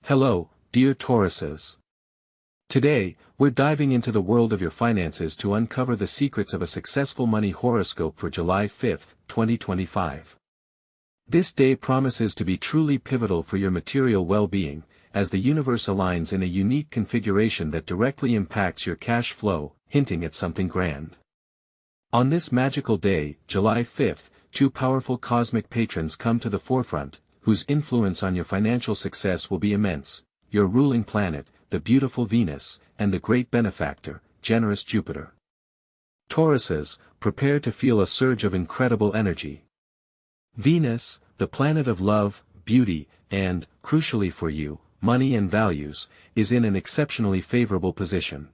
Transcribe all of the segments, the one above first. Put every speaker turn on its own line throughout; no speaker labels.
Hello, dear Tauruses. Today, we're diving into the world of your finances to uncover the secrets of a successful money horoscope for July 5, 2025. This day promises to be truly pivotal for your material well-being, as the universe aligns in a unique configuration that directly impacts your cash flow, hinting at something grand. On this magical day, July 5, two powerful cosmic patrons come to the forefront, whose influence on your financial success will be immense: your ruling planet, the beautiful Venus, and the great benefactor, generous Jupiter. Tauruses, prepare to feel a surge of incredible energy. Venus, the planet of love, beauty, and, crucially for you, money and values, is in an exceptionally favorable position.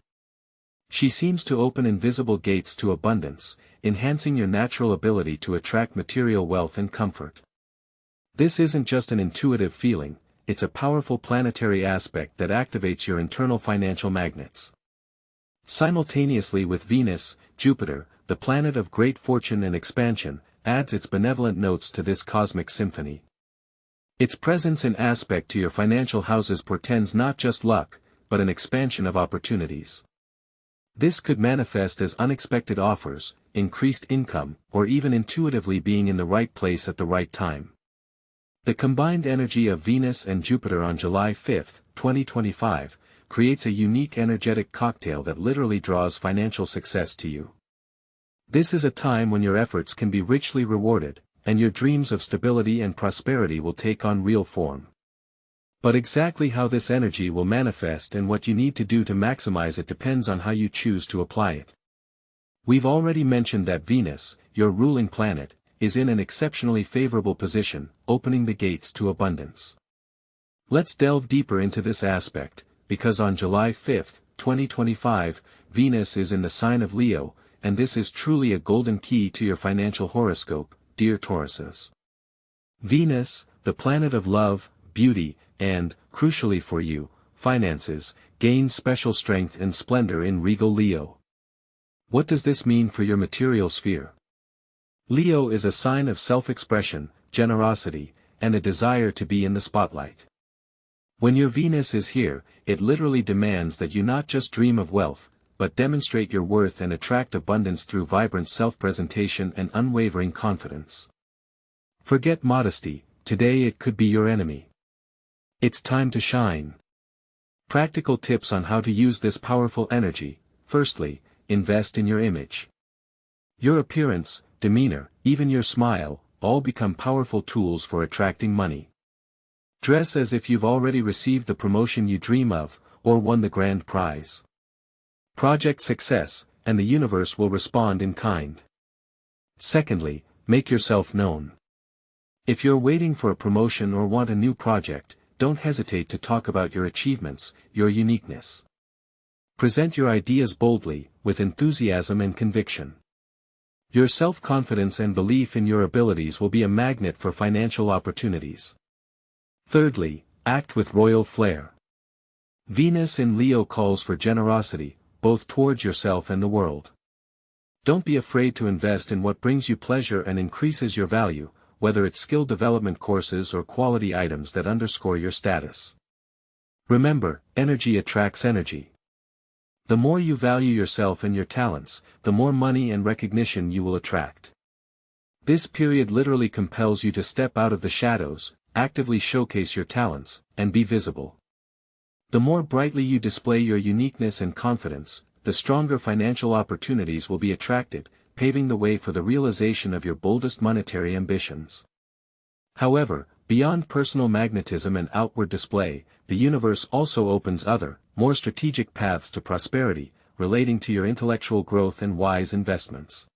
She seems to open invisible gates to abundance, enhancing your natural ability to attract material wealth and comfort. This isn't just an intuitive feeling, it's a powerful planetary aspect that activates your internal financial magnets. Simultaneously with Venus, Jupiter, the planet of great fortune and expansion, adds its benevolent notes to this cosmic symphony. Its presence and aspect to your financial houses portends not just luck, but an expansion of opportunities. This could manifest as unexpected offers, increased income, or even intuitively being in the right place at the right time. The combined energy of Venus and Jupiter on July 5, 2025, creates a unique energetic cocktail that literally draws financial success to you. This is a time when your efforts can be richly rewarded, and your dreams of stability and prosperity will take on real form. But exactly how this energy will manifest and what you need to do to maximize it depends on how you choose to apply it. We've already mentioned that Venus, your ruling planet, is in an exceptionally favorable position, opening the gates to abundance. Let's delve deeper into this aspect, because on July 5, 2025, Venus is in the sign of Leo, and this is truly a golden key to your financial horoscope, dear Tauruses. Venus, the planet of love, beauty, and, crucially for you, finances, gains special strength and splendor in regal Leo. What does this mean for your material sphere? Leo is a sign of self-expression, generosity, and a desire to be in the spotlight. When your Venus is here, it literally demands that you not just dream of wealth, but demonstrate your worth and attract abundance through vibrant self-presentation and unwavering confidence. Forget modesty, today it could be your enemy. It's time to shine. Practical tips on how to use this powerful energy. Firstly, invest in your image. Your appearance, demeanor, even your smile, all become powerful tools for attracting money. Dress as if you've already received the promotion you dream of, or won the grand prize. Project success, and the universe will respond in kind. Secondly, make yourself known. If you're waiting for a promotion or want a new project, don't hesitate to talk about your achievements, your uniqueness. Present your ideas boldly, with enthusiasm and conviction. Your self-confidence and belief in your abilities will be a magnet for financial opportunities. Thirdly, act with royal flair. Venus in Leo calls for generosity, both towards yourself and the world. Don't be afraid to invest in what brings you pleasure and increases your value, whether it's skill development courses or quality items that underscore your status. Remember, energy attracts energy. The more you value yourself and your talents, the more money and recognition you will attract. This period literally compels you to step out of the shadows, actively showcase your talents, and be visible. The more brightly you display your uniqueness and confidence, the stronger financial opportunities will be attracted, paving the way for the realization of your boldest monetary ambitions. However, beyond personal magnetism and outward display, the universe also opens other, more strategic paths to prosperity, relating to your intellectual growth and wise investments.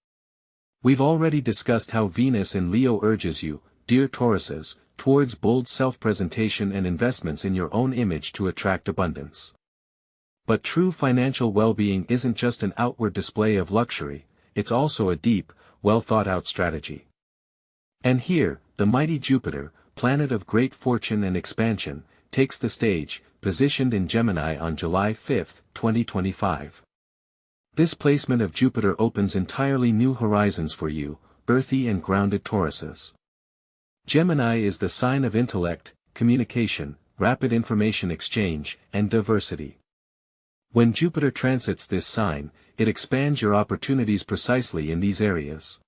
We've already discussed how Venus in Leo urges you, dear Tauruses, towards bold self-presentation and investments in your own image to attract abundance. But true financial well-being isn't just an outward display of luxury, it's also a deep, well-thought-out strategy. And here, the mighty Jupiter, planet of great fortune and expansion, takes the stage, positioned in Gemini on July 5, 2025. This placement of Jupiter opens entirely new horizons for you, earthy and grounded Tauruses. Gemini is the sign of intellect, communication, rapid information exchange, and diversity. When Jupiter transits this sign, it expands your opportunities precisely in these areas.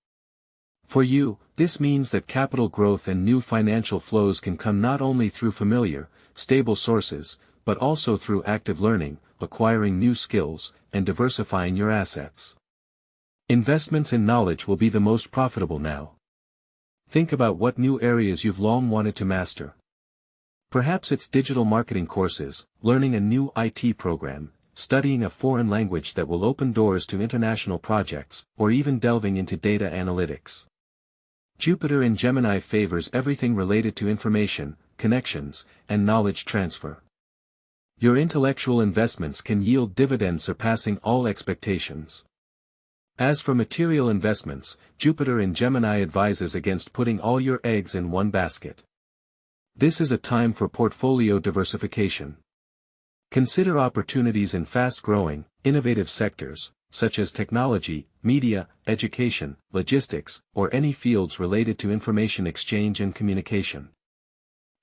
For you, this means that capital growth and new financial flows can come not only through familiar, stable sources, but also through active learning, acquiring new skills, and diversifying your assets. Investments in knowledge will be the most profitable now. Think about what new areas you've long wanted to master. Perhaps it's digital marketing courses, learning a new IT program, studying a foreign language that will open doors to international projects, or even delving into data analytics. Jupiter in Gemini favors everything related to information, connections, and knowledge transfer. Your intellectual investments can yield dividends surpassing all expectations. As for material investments, Jupiter in Gemini advises against putting all your eggs in one basket. This is a time for portfolio diversification. Consider opportunities in fast-growing, innovative sectors, such as technology, media, education, logistics, or any fields related to information exchange and communication.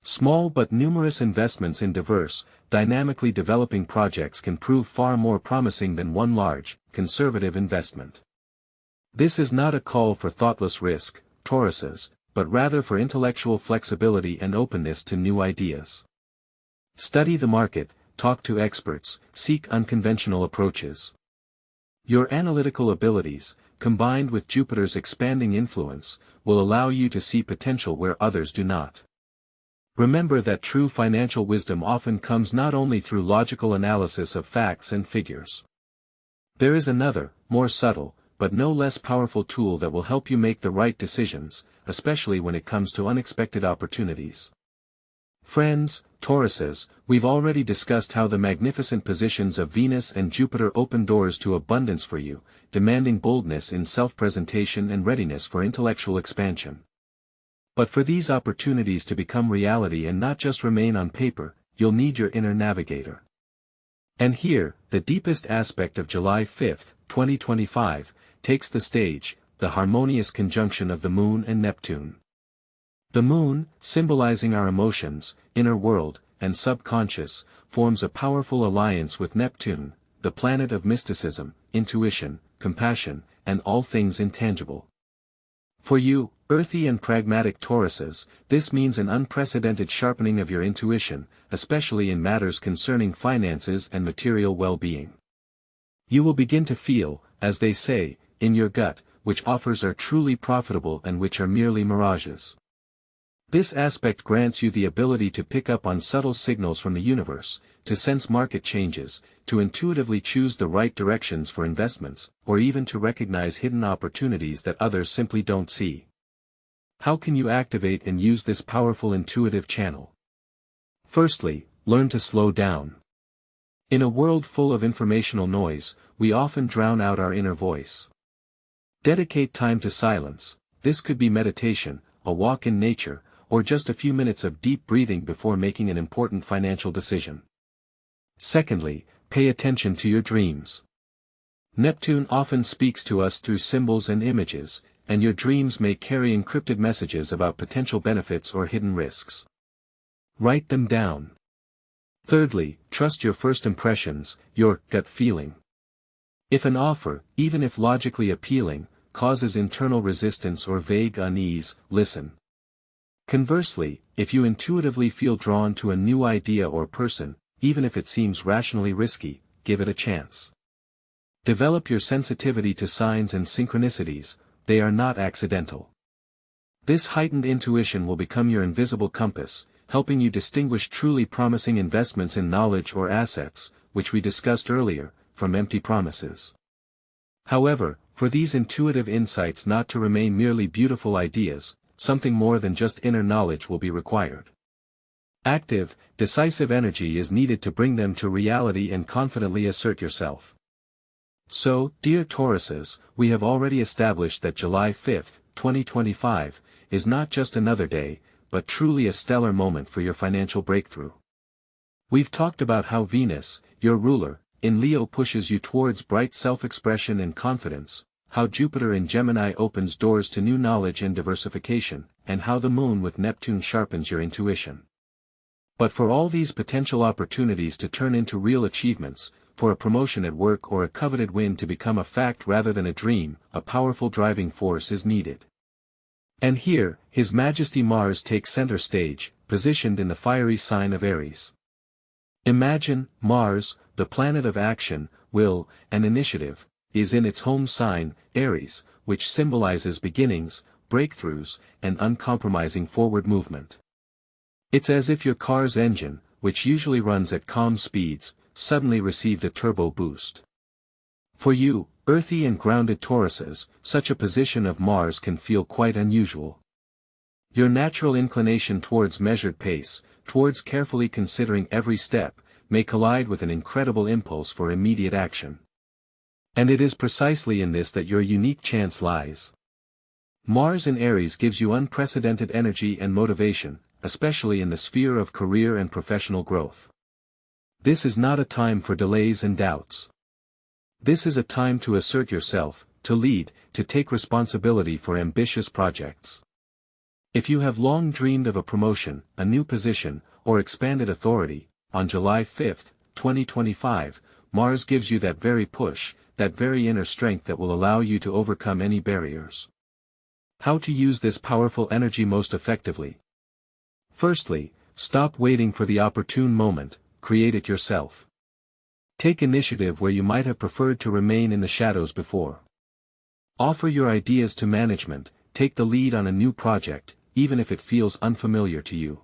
Small but numerous investments in diverse, dynamically developing projects can prove far more promising than one large, conservative investment. This is not a call for thoughtless risk, Tauruses, but rather for intellectual flexibility and openness to new ideas. Study the market, talk to experts, seek unconventional approaches. Your analytical abilities, combined with Jupiter's expanding influence, will allow you to see potential where others do not. Remember that true financial wisdom often comes not only through logical analysis of facts and figures. There is another, more subtle, but no less powerful tool that will help you make the right decisions, especially when it comes to unexpected opportunities. Friends, Tauruses, we've already discussed how the magnificent positions of Venus and Jupiter open doors to abundance for you, demanding boldness in self-presentation and readiness for intellectual expansion. But for these opportunities to become reality and not just remain on paper, you'll need your inner navigator. And here, the deepest aspect of July 5, 2025, takes the stage, the harmonious conjunction of the Moon and Neptune. The Moon, symbolizing our emotions, inner world, and subconscious, forms a powerful alliance with Neptune, the planet of mysticism, intuition, compassion, and all things intangible. For you, earthy and pragmatic Tauruses, this means an unprecedented sharpening of your intuition, especially in matters concerning finances and material well-being. You will begin to feel, as they say, in your gut, which offers are truly profitable and which are merely mirages. This aspect grants you the ability to pick up on subtle signals from the universe, to sense market changes, to intuitively choose the right directions for investments, or even to recognize hidden opportunities that others simply don't see. How can you activate and use this powerful intuitive channel? Firstly, learn to slow down. In a world full of informational noise, we often drown out our inner voice. Dedicate time to silence. This could be meditation, a walk in nature, or just a few minutes of deep breathing before making an important financial decision. Secondly, pay attention to your dreams. Neptune often speaks to us through symbols and images, and your dreams may carry encrypted messages about potential benefits or hidden risks. Write them down. Thirdly, trust your first impressions, your gut feeling. If an offer, even if logically appealing, causes internal resistance or vague unease, listen. Conversely, if you intuitively feel drawn to a new idea or person, even if it seems rationally risky, give it a chance. Develop your sensitivity to signs and synchronicities, they are not accidental. This heightened intuition will become your invisible compass, helping you distinguish truly promising investments in knowledge or assets, which we discussed earlier, from empty promises. However, for these intuitive insights not to remain merely beautiful ideas, something more than just inner knowledge will be required. Active, decisive energy is needed to bring them to reality and confidently assert yourself. So, dear Tauruses, we have already established that July 5, 2025, is not just another day, but truly a stellar moment for your financial breakthrough. We've talked about how Venus, your ruler, in Leo pushes you towards bright self-expression and confidence, how Jupiter in Gemini opens doors to new knowledge and diversification, and how the Moon with Neptune sharpens your intuition. But for all these potential opportunities to turn into real achievements, for a promotion at work or a coveted win to become a fact rather than a dream, a powerful driving force is needed. And here, His Majesty Mars takes center stage, positioned in the fiery sign of Aries. Imagine, Mars, the planet of action, will, and initiative, is in its home sign, Aries, which symbolizes beginnings, breakthroughs, and uncompromising forward movement. It's as if your car's engine, which usually runs at calm speeds, suddenly received a turbo boost. For you, earthy and grounded Tauruses, such a position of Mars can feel quite unusual. Your natural inclination towards measured pace, towards carefully considering every step, may collide with an incredible impulse for immediate action. And it is precisely in this that your unique chance lies. Mars in Aries gives you unprecedented energy and motivation, especially in the sphere of career and professional growth. This is not a time for delays and doubts. This is a time to assert yourself, to lead, to take responsibility for ambitious projects. If you have long dreamed of a promotion, a new position, or expanded authority, on July 5, 2025, Mars gives you that very push, that very inner strength that will allow you to overcome any barriers. How to use this powerful energy most effectively? Firstly, stop waiting for the opportune moment, create it yourself. Take initiative where you might have preferred to remain in the shadows before. Offer your ideas to management, take the lead on a new project, even if it feels unfamiliar to you.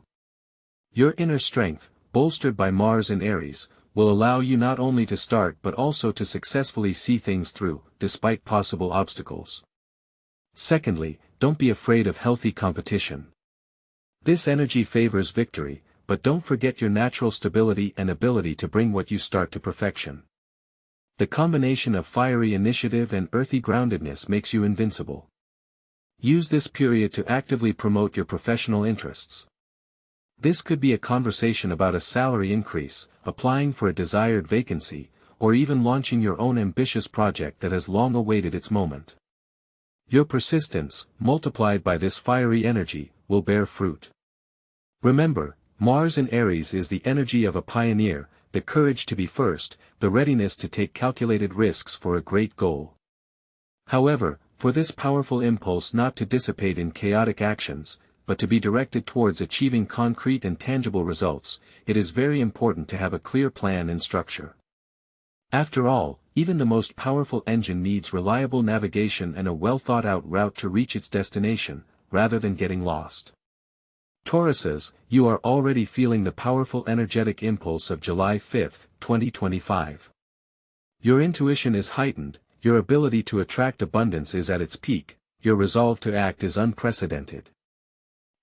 Your inner strength, bolstered by Mars in Aries, will allow you not only to start but also to successfully see things through, despite possible obstacles. Secondly, don't be afraid of healthy competition. This energy favors victory, but don't forget your natural stability and ability to bring what you start to perfection. The combination of fiery initiative and earthy groundedness makes you invincible. Use this period to actively promote your professional interests. This could be a conversation about a salary increase, applying for a desired vacancy, or even launching your own ambitious project that has long awaited its moment. Your persistence, multiplied by this fiery energy, will bear fruit. Remember, Mars in Aries is the energy of a pioneer, the courage to be first, the readiness to take calculated risks for a great goal. However, for this powerful impulse not to dissipate in chaotic actions, but to be directed towards achieving concrete and tangible results, it is very important to have a clear plan and structure. After all, even the most powerful engine needs reliable navigation and a well-thought-out route to reach its destination, rather than getting lost. Tauruses, you are already feeling the powerful energetic impulse of July 5, 2025. Your intuition is heightened, your ability to attract abundance is at its peak, your resolve to act is unprecedented.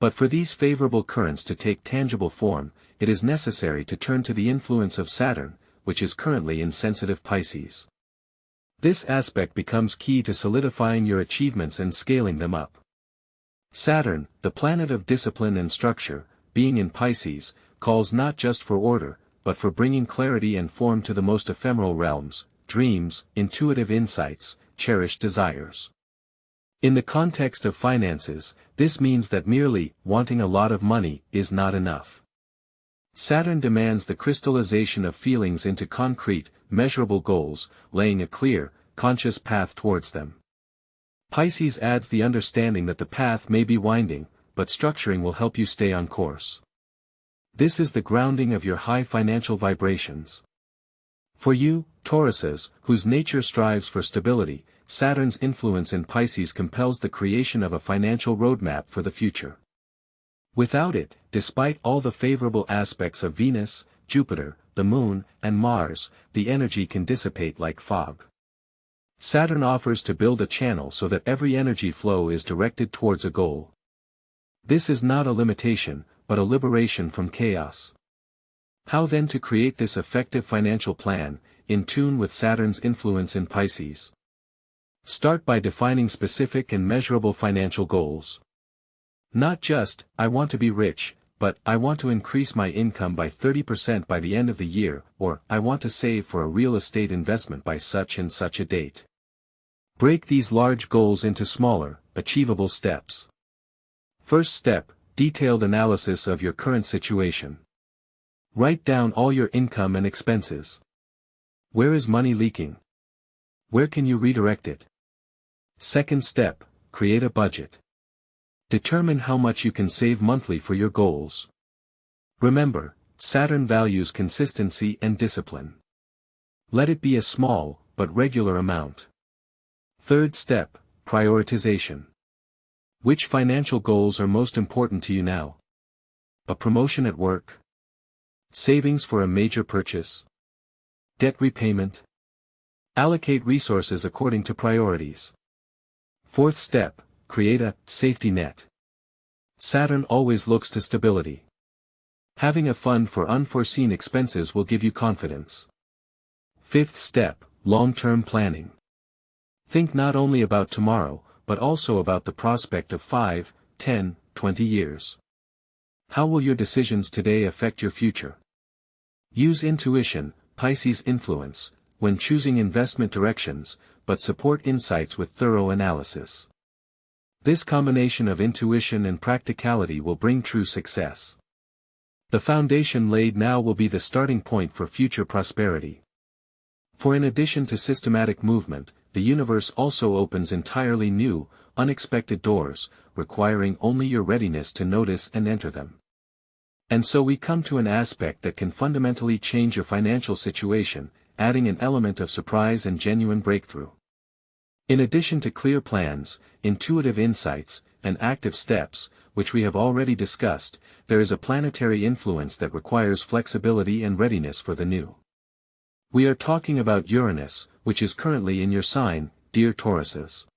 But for these favorable currents to take tangible form, it is necessary to turn to the influence of Saturn, which is currently in sensitive Pisces. This aspect becomes key to solidifying your achievements and scaling them up. Saturn, the planet of discipline and structure, being in Pisces, calls not just for order, but for bringing clarity and form to the most ephemeral realms, dreams, intuitive insights, cherished desires. In the context of finances, this means that merely wanting a lot of money is not enough. Saturn demands the crystallization of feelings into concrete, measurable goals, laying a clear, conscious path towards them. Pisces adds the understanding that the path may be winding, but structuring will help you stay on course. This is the grounding of your high financial vibrations. For you, Tauruses, whose nature strives for stability, Saturn's influence in Pisces compels the creation of a financial roadmap for the future. Without it, despite all the favorable aspects of Venus, Jupiter, the Moon, and Mars, the energy can dissipate like fog. Saturn offers to build a channel so that every energy flow is directed towards a goal. This is not a limitation, but a liberation from chaos. How then to create this effective financial plan, in tune with Saturn's influence in Pisces? Start by defining specific and measurable financial goals. Not just, I want to be rich, but I want to increase my income by 30% by the end of the year, or I want to save for a real estate investment by such and such a date. Break these large goals into smaller, achievable steps. First step, detailed analysis of your current situation. Write down all your income and expenses. Where is money leaking? Where can you redirect it? Second step, create a budget. Determine how much you can save monthly for your goals. Remember, Saturn values consistency and discipline. Let it be a small, but regular amount. Third step, prioritization. Which financial goals are most important to you now? A promotion at work? Savings for a major purchase? Debt repayment? Allocate resources according to priorities. Fourth step, create a safety net. Saturn always looks to stability. Having a fund for unforeseen expenses will give you confidence. Fifth step, long-term planning. Think not only about tomorrow, but also about the prospect of 5, 10, 20 years. How will your decisions today affect your future? Use intuition, Pisces influence, when choosing investment directions, but support insights with thorough analysis. This combination of intuition and practicality will bring true success. The foundation laid now will be the starting point for future prosperity. For in addition to systematic movement, the universe also opens entirely new, unexpected doors, requiring only your readiness to notice and enter them. And so we come to an aspect that can fundamentally change your financial situation, adding an element of surprise and genuine breakthrough. In addition to clear plans, intuitive insights, and active steps, which we have already discussed, there is a planetary influence that requires flexibility and readiness for the new. We are talking about Uranus, which is currently in your sign, dear Tauruses.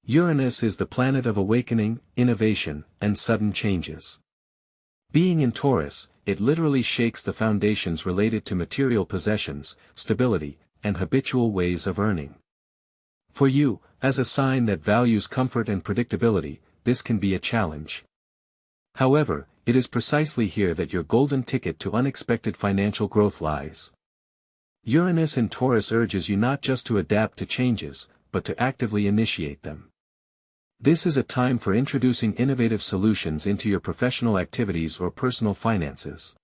Uranus is the planet of awakening, innovation, and sudden changes. Being in Taurus, it literally shakes the foundations related to material possessions, stability, and habitual ways of earning. For you, as a sign that values comfort and predictability, this can be a challenge. However, it is precisely here that your golden ticket to unexpected financial growth lies. Uranus in Taurus urges you not just to adapt to changes, but to actively initiate them. This is a time for introducing innovative solutions into your professional activities or personal finances.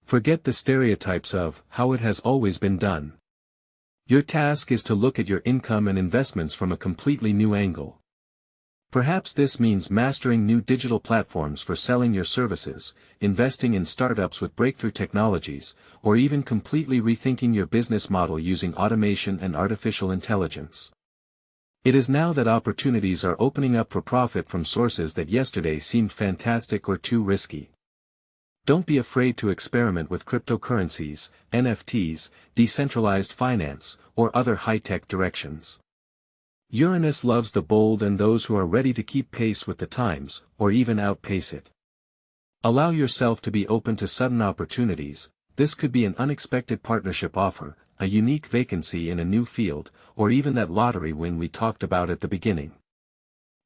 Forget the stereotypes of how it has always been done. Your task is to look at your income and investments from a completely new angle. Perhaps this means mastering new digital platforms for selling your services, investing in startups with breakthrough technologies, or even completely rethinking your business model using automation and artificial intelligence. It is now that opportunities are opening up for profit from sources that yesterday seemed fantastic or too risky. Don't be afraid to experiment with cryptocurrencies, NFTs, decentralized finance, or other high-tech directions. Uranus loves the bold and those who are ready to keep pace with the times, or even outpace it. Allow yourself to be open to sudden opportunities. This could be an unexpected partnership offer, a unique vacancy in a new field, or even that lottery win we talked about at the beginning.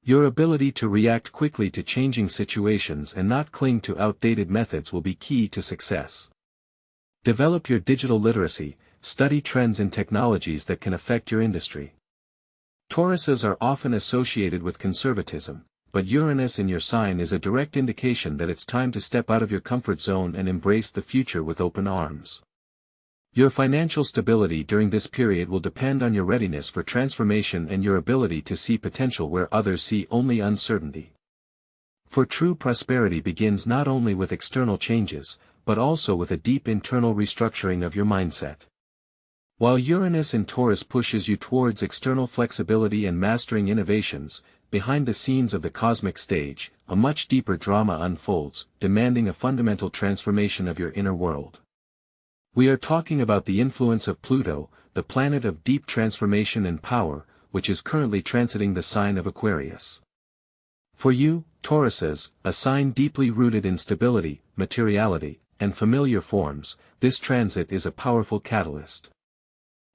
Your ability to react quickly to changing situations and not cling to outdated methods will be key to success. Develop your digital literacy, study trends in technologies that can affect your industry. Tauruses are often associated with conservatism, but Uranus in your sign is a direct indication that it's time to step out of your comfort zone and embrace the future with open arms. Your financial stability during this period will depend on your readiness for transformation and your ability to see potential where others see only uncertainty. For true prosperity begins not only with external changes, but also with a deep internal restructuring of your mindset. While Uranus in Taurus pushes you towards external flexibility and mastering innovations, behind the scenes of the cosmic stage, a much deeper drama unfolds, demanding a fundamental transformation of your inner world. We are talking about the influence of Pluto, the planet of deep transformation and power, which is currently transiting the sign of Aquarius. For you, Tauruses, a sign deeply rooted in stability, materiality, and familiar forms, this transit is a powerful catalyst.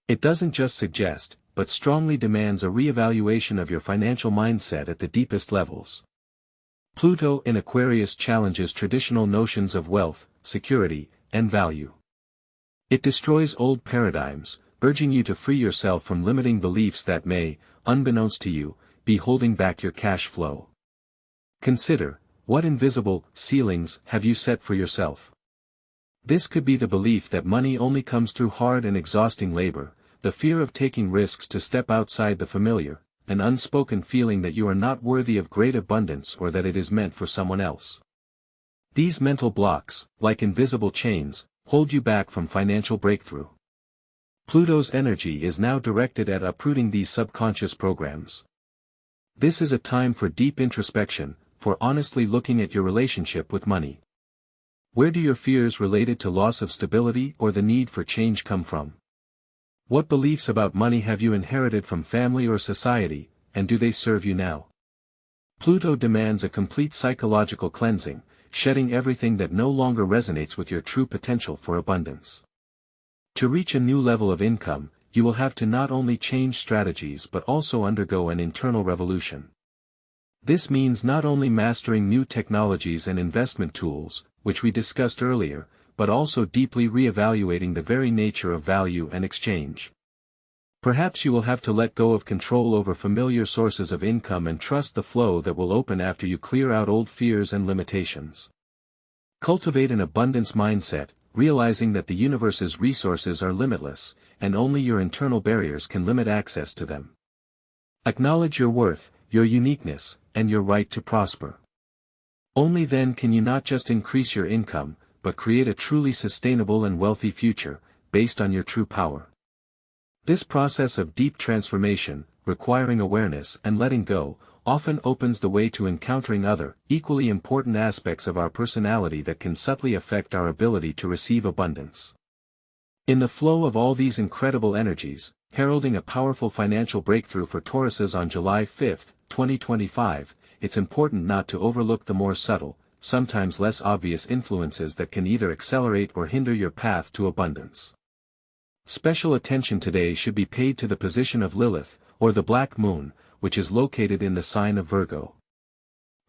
It doesn't just suggest, but strongly demands a re-evaluation of your financial mindset at the deepest levels. Pluto in Aquarius challenges traditional notions of wealth, security, and value. It destroys old paradigms, urging you to free yourself from limiting beliefs that may, unbeknownst to you, be holding back your cash flow. Consider, what invisible ceilings have you set for yourself? This could be the belief that money only comes through hard and exhausting labor, the fear of taking risks to step outside the familiar, an unspoken feeling that you are not worthy of great abundance or that it is meant for someone else. These mental blocks, like invisible chains, hold you back from financial breakthrough. Pluto's energy is now directed at uprooting these subconscious programs. This is a time for deep introspection, for honestly looking at your relationship with money. Where do your fears related to loss of stability or the need for change come from? What beliefs about money have you inherited from family or society, and do they serve you now? Pluto demands a complete psychological cleansing, shedding everything that no longer resonates with your true potential for abundance. To reach a new level of income, you will have to not only change strategies but also undergo an internal revolution. This means not only mastering new technologies and investment tools, which we discussed earlier, but also deeply re-evaluating the very nature of value and exchange. Perhaps you will have to let go of control over familiar sources of income and trust the flow that will open after you clear out old fears and limitations. Cultivate an abundance mindset, realizing that the universe's resources are limitless, and only your internal barriers can limit access to them. Acknowledge your worth, your uniqueness, and your right to prosper. Only then can you not just increase your income, but create a truly sustainable and wealthy future, based on your true power. This process of deep transformation, requiring awareness and letting go, often opens the way to encountering other, equally important aspects of our personality that can subtly affect our ability to receive abundance. In the flow of all these incredible energies, heralding a powerful financial breakthrough for Tauruses on July 5, 2025, it's important not to overlook the more subtle, sometimes less obvious influences that can either accelerate or hinder your path to abundance. Special attention today should be paid to the position of Lilith, or the Black Moon, which is located in the sign of Virgo.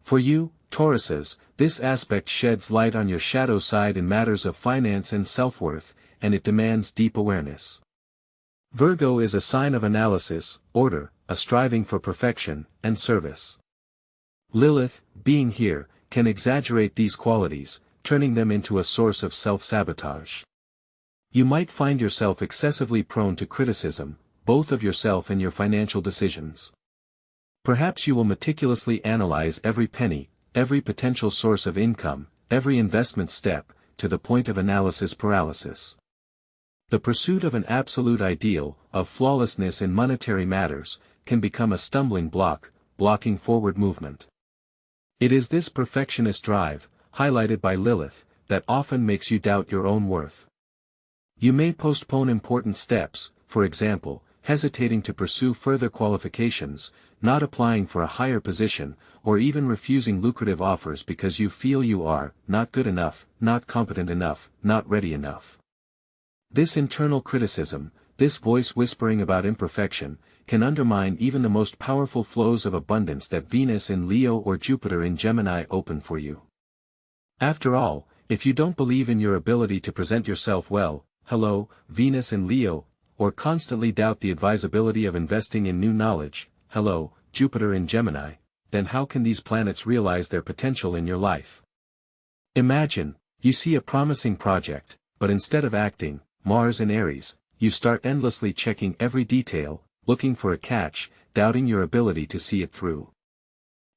For you, Tauruses, this aspect sheds light on your shadow side in matters of finance and self-worth, and it demands deep awareness. Virgo is a sign of analysis, order, a striving for perfection, and service. Lilith, being here, can exaggerate these qualities, turning them into a source of self-sabotage. You might find yourself excessively prone to criticism, both of yourself and your financial decisions. Perhaps you will meticulously analyze every penny, every potential source of income, every investment step, to the point of analysis paralysis. The pursuit of an absolute ideal, of flawlessness in monetary matters, can become a stumbling block, blocking forward movement. It is this perfectionist drive, highlighted by Lilith, that often makes you doubt your own worth. You may postpone important steps, for example, hesitating to pursue further qualifications, not applying for a higher position, or even refusing lucrative offers because you feel you are not good enough, not competent enough, not ready enough. This internal criticism, this voice whispering about imperfection, can undermine even the most powerful flows of abundance that Venus in Leo or Jupiter in Gemini open for you. After all, if you don't believe in your ability to present yourself well, hello, Venus in Leo, or constantly doubt the advisability of investing in new knowledge, hello, Jupiter in Gemini, then how can these planets realize their potential in your life? Imagine, you see a promising project, but instead of acting, Mars in Aries, you start endlessly checking every detail, looking for a catch, doubting your ability to see it through.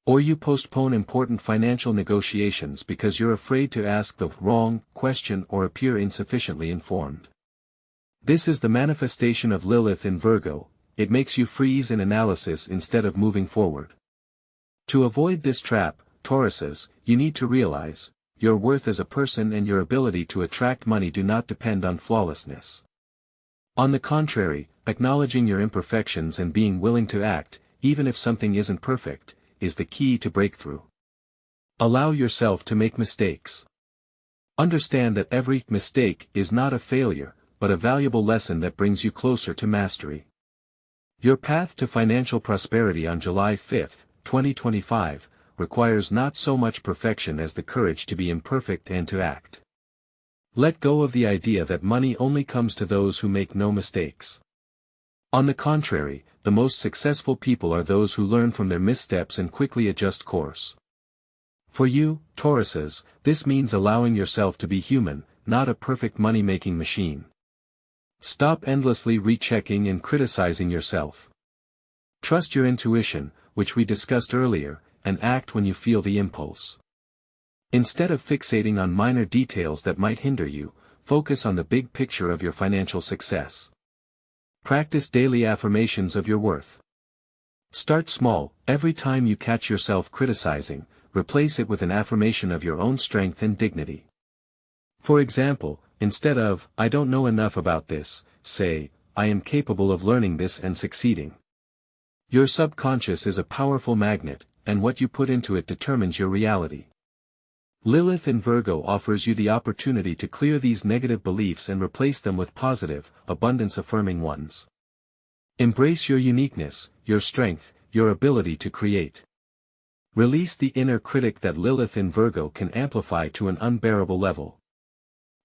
Or you postpone important financial negotiations because you're afraid to ask the wrong question or appear insufficiently informed. This is the manifestation of Lilith in Virgo. It makes you freeze in analysis instead of moving forward. To avoid this trap, Tauruses, you need to realize, your worth as a person and your ability to attract money do not depend on flawlessness. On the contrary, acknowledging your imperfections and being willing to act, even if something isn't perfect, is the key to breakthrough. Allow yourself to make mistakes. Understand that every mistake is not a failure, but a valuable lesson that brings you closer to mastery. Your path to financial prosperity on July 5, 2025, requires not so much perfection as the courage to be imperfect and to act. Let go of the idea that money only comes to those who make no mistakes. On the contrary, the most successful people are those who learn from their missteps and quickly adjust course. For you, Tauruses, this means allowing yourself to be human, not a perfect money-making machine. Stop endlessly rechecking and criticizing yourself. Trust your intuition, which we discussed earlier, and act when you feel the impulse. Instead of fixating on minor details that might hinder you, focus on the big picture of your financial success. Practice daily affirmations of your worth. Start small. Every time you catch yourself criticizing, replace it with an affirmation of your own strength and dignity. For example, instead of, "I don't know enough about this," say, "I am capable of learning this and succeeding." Your subconscious is a powerful magnet, and what you put into it determines your reality. Lilith in Virgo offers you the opportunity to clear these negative beliefs and replace them with positive, abundance-affirming ones. Embrace your uniqueness, your strength, your ability to create. Release the inner critic that Lilith in Virgo can amplify to an unbearable level.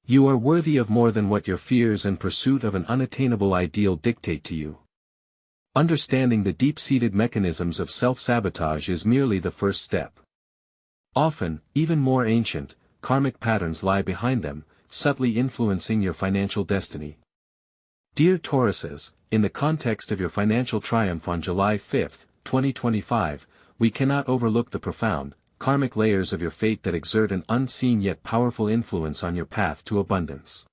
You are worthy of more than what your fears and pursuit of an unattainable ideal dictate to you. Understanding the deep-seated mechanisms of self-sabotage is merely the first step. Often, even more ancient, karmic patterns lie behind them, subtly influencing your financial destiny. Dear Tauruses, in the context of your financial triumph on July 5, 2025, we cannot overlook the profound, karmic layers of your fate that exert an unseen yet powerful influence on your path to abundance.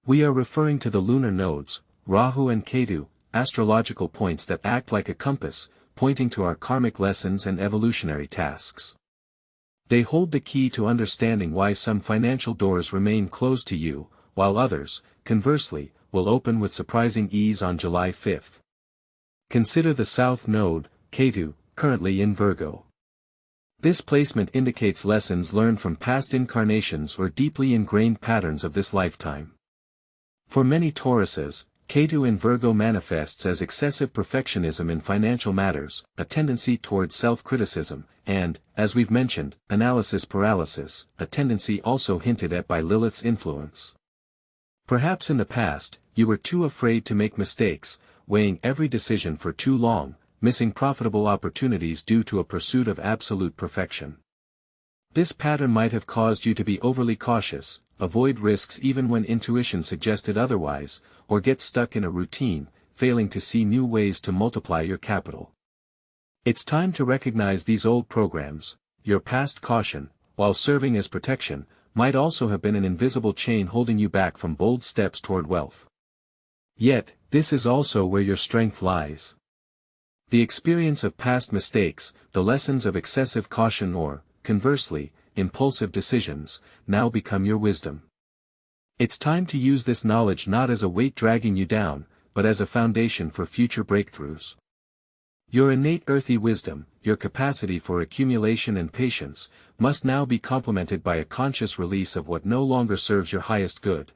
We are referring to the lunar nodes, Rahu and Ketu, astrological points that act like a compass, pointing to our karmic lessons and evolutionary tasks. They hold the key to understanding why some financial doors remain closed to you, while others, conversely, will open with surprising ease on July 5. Consider the South Node, Ketu, currently in Virgo. This placement indicates lessons learned from past incarnations or deeply ingrained patterns of this lifetime. For many Tauruses, Ketu in Virgo manifests as excessive perfectionism in financial matters, a tendency toward self-criticism, and, as we've mentioned, analysis paralysis, a tendency also hinted at by Lilith's influence. Perhaps in the past, you were too afraid to make mistakes, weighing every decision for too long, missing profitable opportunities due to a pursuit of absolute perfection. This pattern might have caused you to be overly cautious, avoid risks even when intuition suggested otherwise, or get stuck in a routine, failing to see new ways to multiply your capital. It's time to recognize these old programs. Your past caution, while serving as protection, might also have been an invisible chain holding you back from bold steps toward wealth. Yet, this is also where your strength lies. The experience of past mistakes, the lessons of excessive caution or, conversely, impulsive decisions, now become your wisdom. It's time to use this knowledge not as a weight dragging you down, but as a foundation for future breakthroughs. Your innate earthy wisdom, your capacity for accumulation and patience, must now be complemented by a conscious release of what no longer serves your highest good.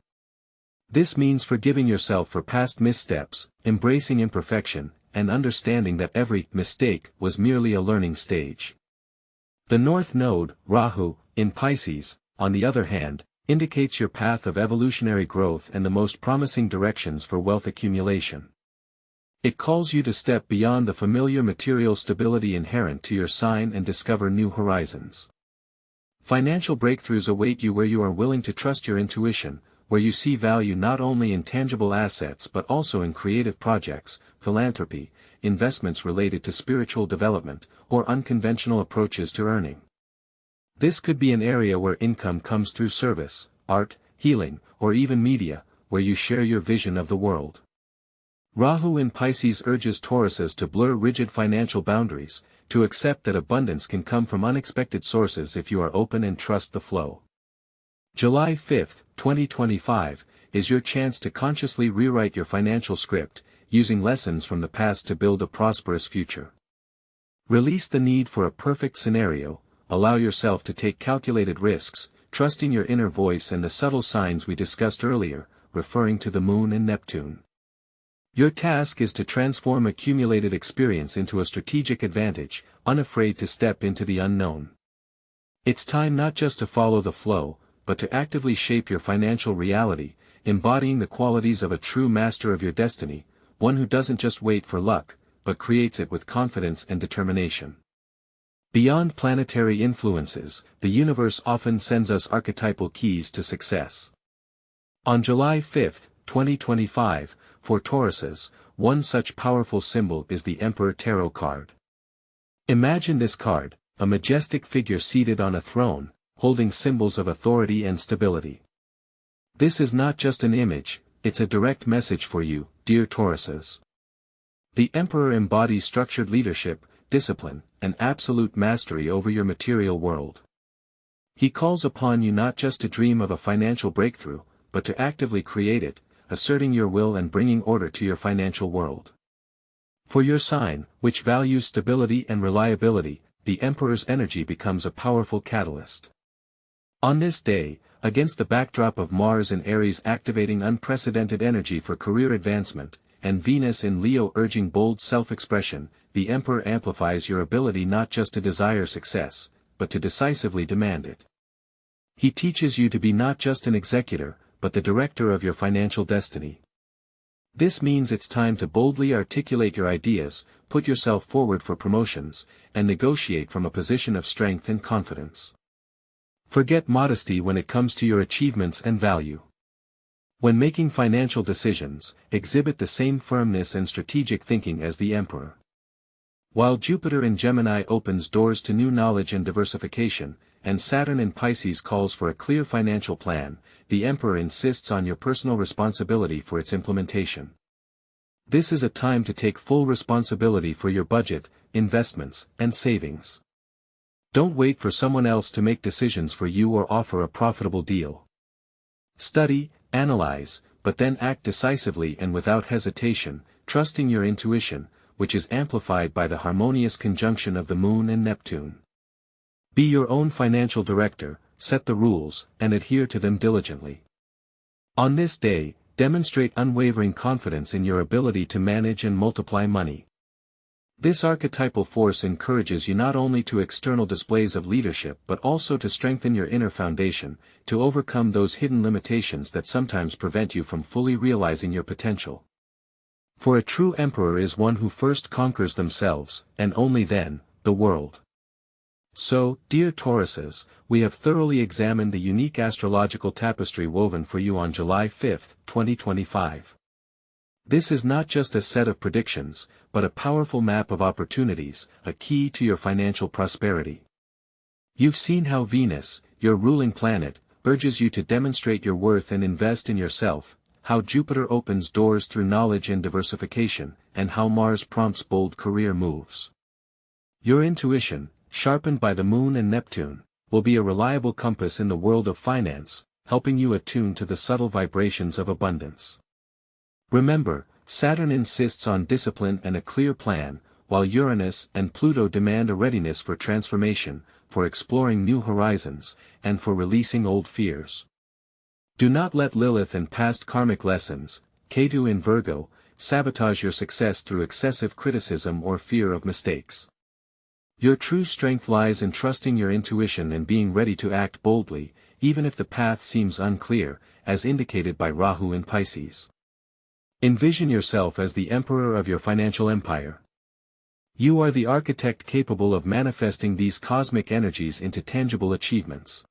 This means forgiving yourself for past missteps, embracing imperfection, and understanding that every mistake was merely a learning stage. The North Node, Rahu, in Pisces, on the other hand, indicates your path of evolutionary growth and the most promising directions for wealth accumulation. It calls you to step beyond the familiar material stability inherent to your sign and discover new horizons. Financial breakthroughs await you where you are willing to trust your intuition, where you see value not only in tangible assets but also in creative projects, philanthropy, investments related to spiritual development, or unconventional approaches to earning. This could be an area where income comes through service, art, healing, or even media, where you share your vision of the world. Rahu in Pisces urges Tauruses to blur rigid financial boundaries, to accept that abundance can come from unexpected sources if you are open and trust the flow. July 5, 2025, is your chance to consciously rewrite your financial script, using lessons from the past to build a prosperous future. Release the need for a perfect scenario, allow yourself to take calculated risks, trusting your inner voice and the subtle signs we discussed earlier, referring to the Moon and Neptune. Your task is to transform accumulated experience into a strategic advantage, unafraid to step into the unknown. It's time not just to follow the flow, but to actively shape your financial reality, embodying the qualities of a true master of your destiny, one who doesn't just wait for luck, but creates it with confidence and determination. Beyond planetary influences, the universe often sends us archetypal keys to success. On July 5, 2025, for Tauruses, one such powerful symbol is the Emperor Tarot card. Imagine this card, a majestic figure seated on a throne, holding symbols of authority and stability. This is not just an image, it's a direct message for you, dear Tauruses. The Emperor embodies structured leadership, discipline, and absolute mastery over your material world. He calls upon you not just to dream of a financial breakthrough, but to actively create it, asserting your will and bringing order to your financial world. For your sign, which values stability and reliability, the Emperor's energy becomes a powerful catalyst. On this day, against the backdrop of Mars in Aries activating unprecedented energy for career advancement, and Venus in Leo urging bold self-expression, the Emperor amplifies your ability not just to desire success, but to decisively demand it. He teaches you to be not just an executor, but the director of your financial destiny. This means it's time to boldly articulate your ideas, put yourself forward for promotions, and negotiate from a position of strength and confidence. Forget modesty when it comes to your achievements and value. When making financial decisions, exhibit the same firmness and strategic thinking as the Emperor. While Jupiter in Gemini opens doors to new knowledge and diversification, and Saturn in Pisces calls for a clear financial plan, the Emperor insists on your personal responsibility for its implementation. This is a time to take full responsibility for your budget, investments, and savings. Don't wait for someone else to make decisions for you or offer a profitable deal. Study, analyze, but then act decisively and without hesitation, trusting your intuition, which is amplified by the harmonious conjunction of the Moon and Neptune. Be your own financial director, set the rules, and adhere to them diligently. On this day, demonstrate unwavering confidence in your ability to manage and multiply money. This archetypal force encourages you not only to external displays of leadership but also to strengthen your inner foundation, to overcome those hidden limitations that sometimes prevent you from fully realizing your potential. For a true emperor is one who first conquers themselves, and only then, the world. So, dear Tauruses, we have thoroughly examined the unique astrological tapestry woven for you on July 5, 2025. This is not just a set of predictions, but a powerful map of opportunities, a key to your financial prosperity. You've seen how Venus, your ruling planet, urges you to demonstrate your worth and invest in yourself, how Jupiter opens doors through knowledge and diversification, and how Mars prompts bold career moves. Your intuition, sharpened by the Moon and Neptune, will be a reliable compass in the world of finance, helping you attune to the subtle vibrations of abundance. Remember, Saturn insists on discipline and a clear plan, while Uranus and Pluto demand a readiness for transformation, for exploring new horizons, and for releasing old fears. Do not let Lilith and past karmic lessons, Ketu in Virgo, sabotage your success through excessive criticism or fear of mistakes. Your true strength lies in trusting your intuition and being ready to act boldly, even if the path seems unclear, as indicated by Rahu in Pisces. Envision yourself as the emperor of your financial empire. You are the architect capable of manifesting these cosmic energies into tangible achievements.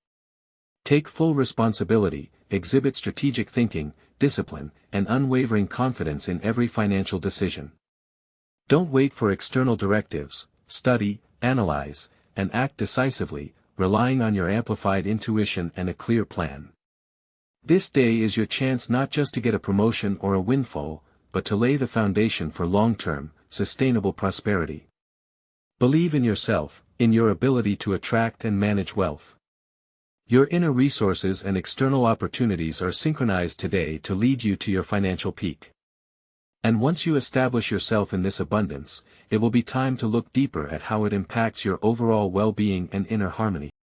Take full responsibility, exhibit strategic thinking, discipline, and unwavering confidence in every financial decision. Don't wait for external directives, study, analyze, and act decisively, relying on your amplified intuition and a clear plan. This day is your chance not just to get a promotion or a windfall, but to lay the foundation for long-term, sustainable prosperity. Believe in yourself, in your ability to attract and manage wealth. Your inner resources and external opportunities are synchronized today to lead you to your financial peak. And once you establish yourself in this abundance, it will be time to look deeper at how it impacts your overall well-being and inner harmony.